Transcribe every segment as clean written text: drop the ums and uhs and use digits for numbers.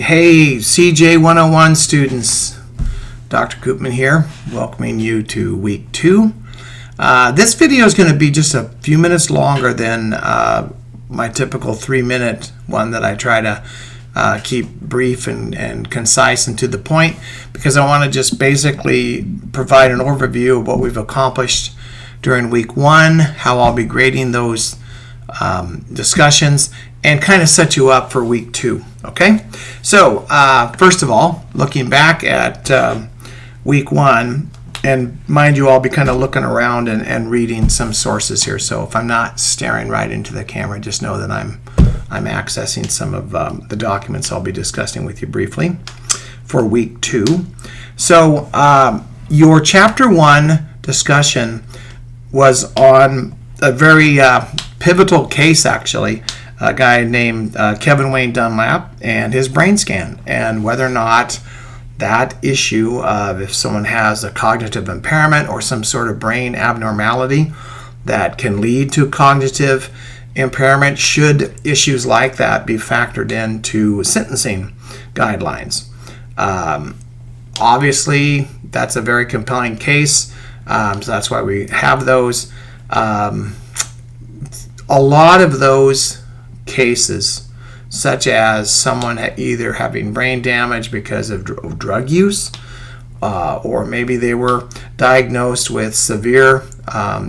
Hey, CJ101 students, Dr. Koopman here, welcoming you to week 2. This video is going to be just a few minutes longer than my typical 3-minute one that I try to keep brief and concise and to the point, because I want to just basically provide an overview of what we've accomplished during week 1, how I'll be grading those discussions, and kind of set you up for week 2. Okay, so first of all, looking back at week 1, and mind you, I'll be kind of looking around and reading some sources here. So if I'm not staring right into the camera, just know that I'm accessing some of the documents I'll be discussing with you briefly for week 2. So your chapter 1 discussion was on a very pivotal case, actually. A guy named Kevin Wayne Dunlap and his brain scan, and whether or not that issue of if someone has a cognitive impairment or some sort of brain abnormality that can lead to cognitive impairment, should issues like that be factored into sentencing guidelines. Obviously, that's a very compelling case, so that's why we have those. A lot of those cases, such as someone either having brain damage because of drug use, or maybe they were diagnosed with severe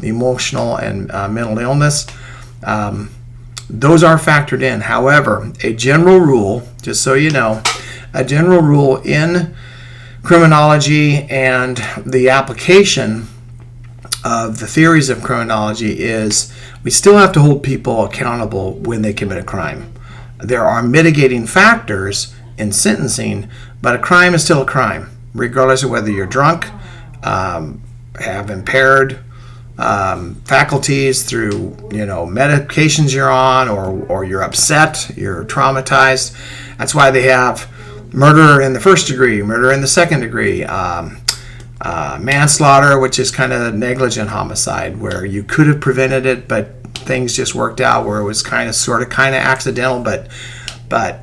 emotional and mental illness, those are factored in. However, a general rule, just so you know, a general rule in criminology and the application of the theories of criminology is we still have to hold people accountable when they commit a crime. There are mitigating factors in sentencing, but a crime is still a crime, regardless of whether you're drunk, have impaired faculties through medications you're on, or you're upset, you're traumatized. That's why they have murder in the first degree, murder in the second degree, manslaughter, which is kind of negligent homicide, where you could have prevented it, but things just worked out where it was kind of accidental, but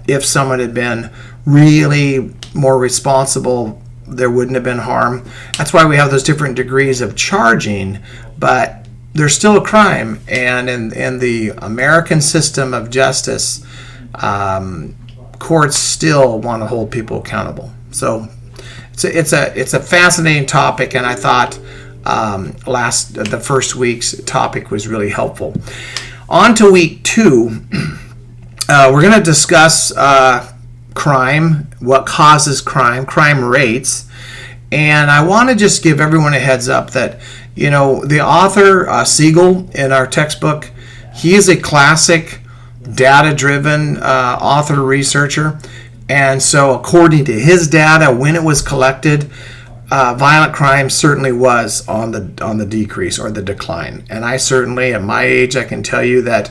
if someone had been really more responsible, there wouldn't have been harm. That's why we have those different degrees of charging, but there's still a crime, and in the American system of justice, courts still want to hold people accountable. So it's a fascinating topic, and I thought the first week's topic was really helpful. On to week 2, we're going to discuss crime, what causes crime rates, and I want to just give everyone a heads up that the author Siegel in our textbook, he is a classic data-driven author researcher. And so according to his data, when it was collected, violent crime certainly was on the decrease or the decline. And I certainly, at my age, I can tell you that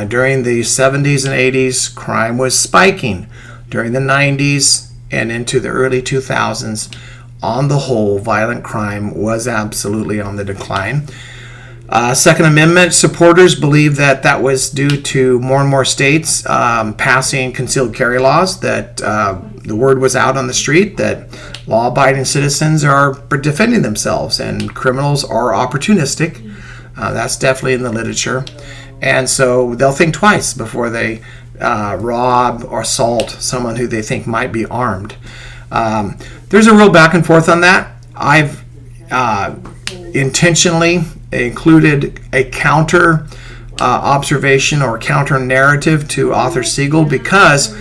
during the 70s and 80s, crime was spiking. During the 90s and into the early 2000s, on the whole, violent crime was absolutely on the decline. Second Amendment supporters believe that was due to more and more states passing concealed carry laws, that the word was out on the street that law-abiding citizens are defending themselves and criminals are opportunistic. That's definitely in the literature. And so they'll think twice before they rob or assault someone who they think might be armed. There's a real back and forth on that. I've intentionally included a counter observation or counter narrative to author Siegel, because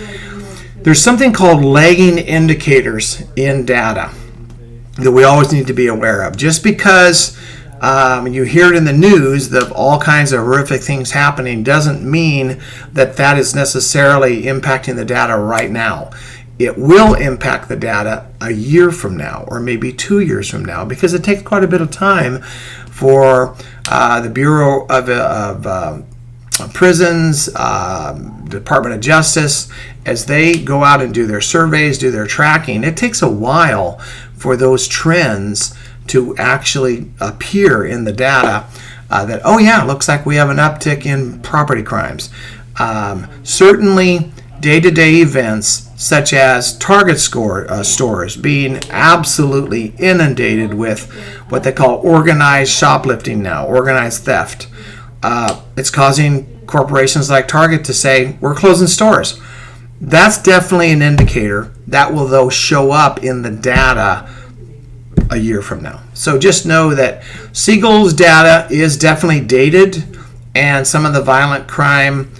there's something called lagging indicators in data that we always need to be aware of. Just because you hear it in the news of all kinds of horrific things happening doesn't mean that is necessarily impacting the data right now. It will impact the data a year from now, or maybe 2 years from now, because it takes quite a bit of time for the Bureau of Prisons, Department of Justice, as they go out and do their surveys, do their tracking. It takes a while for those trends to actually appear in the data that, oh yeah, looks like we have an uptick in property crimes. Certainly day-to-day events such as Target stores being absolutely inundated with what they call organized shoplifting now, organized theft. It's causing corporations like Target to say, we're closing stores. That's definitely an indicator that will, though, show up in the data a year from now. So just know that Siegel's data is definitely dated, and some of the violent crime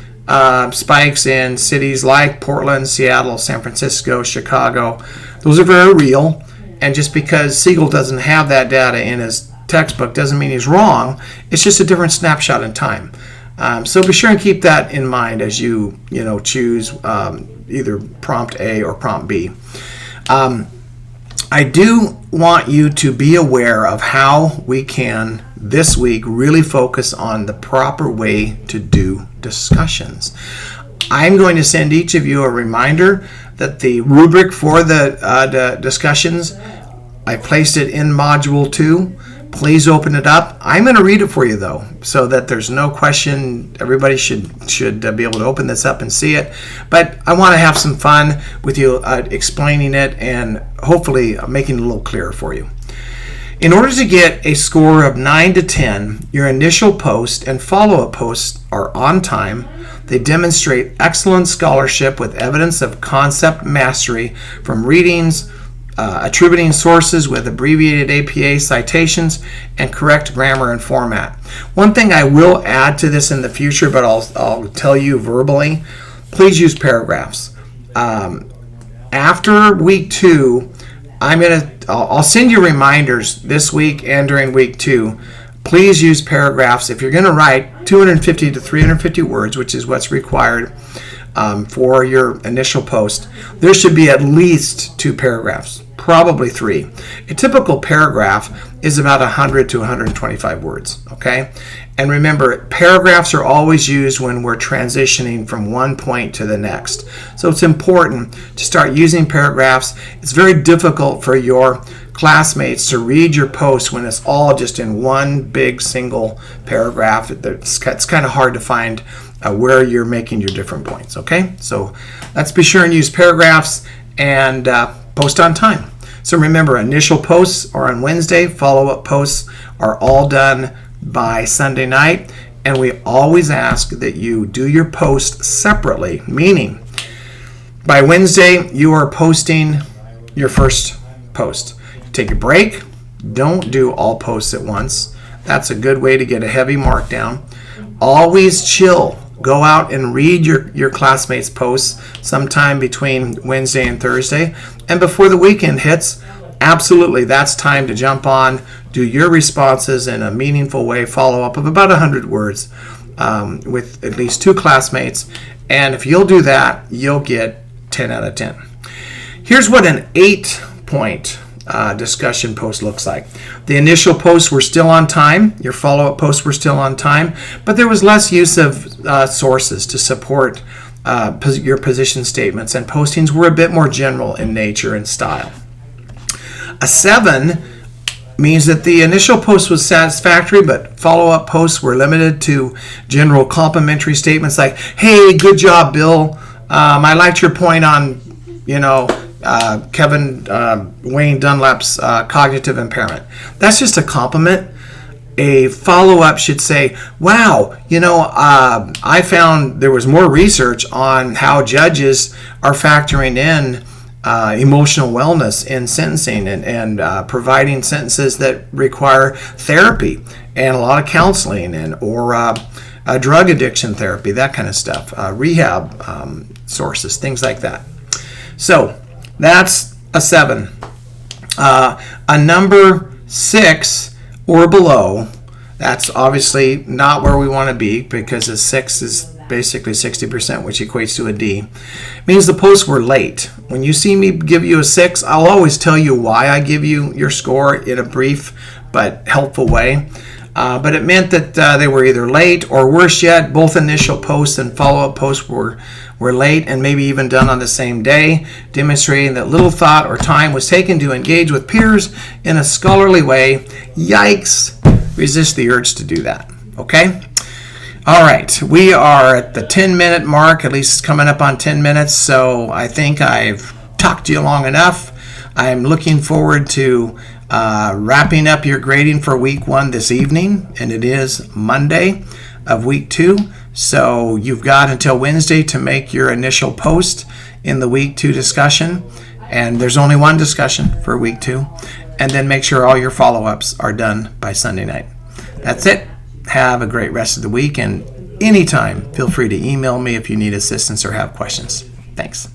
spikes in cities like Portland, Seattle, San Francisco, Chicago, those are very real. And just because Siegel doesn't have that data in his textbook doesn't mean he's wrong. It's just a different snapshot in time. So be sure and keep that in mind as you choose either prompt A or prompt B. I do want you to be aware of how we can this week really focus on the proper way to do discussions. I'm going to send each of you a reminder that the rubric for the discussions, I placed it in Module 2. Please open it up. I'm going to read it for you, though, so that there's no question. Everybody should be able to open this up and see it. But I want to have some fun with you explaining it and hopefully making it a little clearer for you. In order to get a score of 9 to 10, your initial post and follow-up posts are on time. They demonstrate excellent scholarship with evidence of concept mastery from readings, attributing sources with abbreviated APA citations, and correct grammar and format. One thing I will add to this in the future, but I'll tell you verbally, please use paragraphs. After week 2, I'll send you reminders this week and during week 2. Please use paragraphs. If you're going to write 250 to 350 words, which is what's required for your initial post, there should be at least 2 paragraphs, probably 3. A typical paragraph is about 100 to 125 words, okay? And remember, paragraphs are always used when we're transitioning from one point to the next. So it's important to start using paragraphs. It's very difficult for your classmates to read your post when it's all just in one big single paragraph. It's kind of hard to find where you're making your different points, okay? So let's be sure and use paragraphs and post on time. So remember, initial posts are on Wednesday, follow-up posts are all done by Sunday night, and we always ask that you do your post separately, meaning by Wednesday you are posting your first post. Take a break, don't do all posts at once. That's a good way to get a heavy mark down. Always chill. Go out and read your classmates' posts sometime between Wednesday and Thursday. And before the weekend hits, absolutely, that's time to jump on, do your responses in a meaningful way, follow up of about 100 words with at least 2 classmates. And if you'll do that, you'll get 10 out of 10. Here's what an 8-point discussion post looks like. The initial posts were still on time. Your follow-up posts were still on time, but there was less use of sources to support your position statements, and postings were a bit more general in nature and style. A 7 means that the initial post was satisfactory, but follow-up posts were limited to general complimentary statements like, "Hey, good job, Bill. I liked your point on, Kevin Wayne Dunlap's cognitive impairment." That's just a compliment. A follow-up should say, "Wow, I found there was more research on how judges are factoring in emotional wellness in sentencing and providing sentences that require therapy and a lot of counseling or drug addiction therapy, that kind of stuff, rehab sources, things like that." So that's a 7. A number 6 or below, that's obviously not where we want to be, because a 6 is basically 60%, which equates to a D. Means the posts were late. When you see me give you a 6, I'll always tell you why I give you your score in a brief but helpful way. But it meant that they were either late, or worse yet, both initial posts and follow-up posts were late and maybe even done on the same day, demonstrating that little thought or time was taken to engage with peers in a scholarly way. Yikes! Resist the urge to do that, okay? All right, we are at the 10-minute mark, at least coming up on 10 minutes, so I think I've talked to you long enough. I'm looking forward to wrapping up your grading for week 1 this evening, and it is Monday of week 2, so you've got until Wednesday to make your initial post in the week 2 discussion, and there's only one discussion for week 2, and then make sure all your follow-ups are done by Sunday night. That's it. Have a great rest of the week, and anytime, feel free to email me if you need assistance or have questions. Thanks.